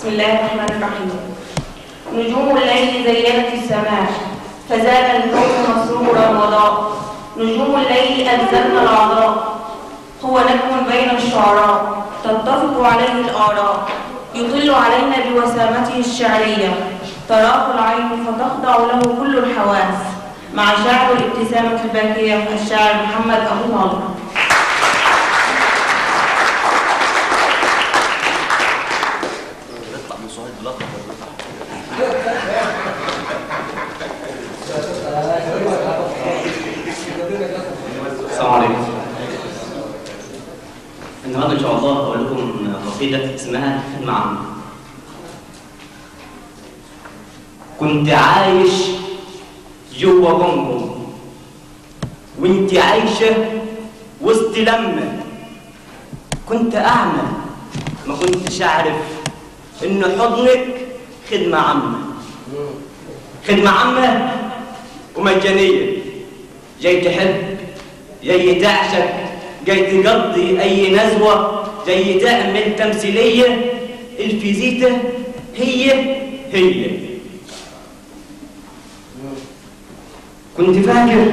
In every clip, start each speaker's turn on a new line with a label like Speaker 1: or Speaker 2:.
Speaker 1: بسم الله الرحمن الرحيم. نجوم الليل زينت السماء فزاد الكون مسرورا وضاء. نجوم الليل أنزلنا العذراء، هو نجم بين الشعراء تتفق عليه الآراء، يطل علينا بوسامته الشعرية، تراه العين فتخضع له كل الحواس، مع شاعر الابتسامة الباكية الشاعر محمد أبو طالب.
Speaker 2: السلام عليكم. النهارده ان شاء الله هقول لكم قصيده اسمها المعنى. كنت عايش جوه بونجو وانت عايشه وسط لمه. كنت اعمى ما كنتش اعرف ان حضنك خدمه عامه، خدمه عامه ومجانيه. جاي تحب، جاي تعشق، جاي تقضي اي نزوه، جاي تعمل تمثيليه. الفيزيتا هي كنت فاكر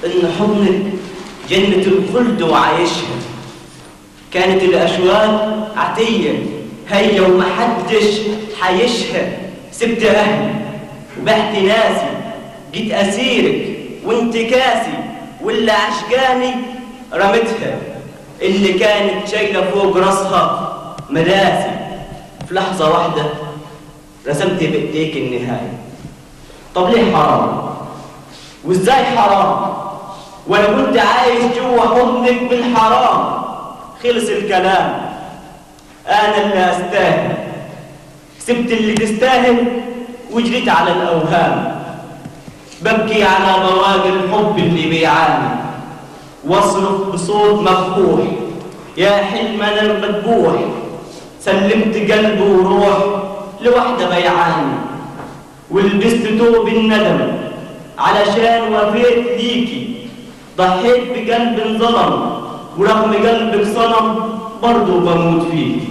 Speaker 2: ان حضنك جنه الخلد وعايشها. كانت الاشواق عتيه هي ومحدش حيشها. سبت اهلي وبحت ناسي، جيت اسيرك وانت كاسي، واللي عشقاني رمتها، اللي كانت شايله فوق راسها مداسي. في لحظه واحده رسمت بايديك النهايه. طب ليه حرام؟ وازاي حرام وانا كنت عايش جوه حضنك بالحرام؟ خلص الكلام، انا اللي استاهل. سبت اللي تستاهل وجريت على الاوهام، ببكي على بواقي الحب اللي بيعاني، واصرخ بصوت مفحوح يا حلم انا المذبوح. سلمت قلبي وروح لوحده بيعاني، ولبست ثوب الندم علشان وفيت ليكي. ضحيت بقلب انظلم ورغم قلبك صنم برضه بموت فيكي.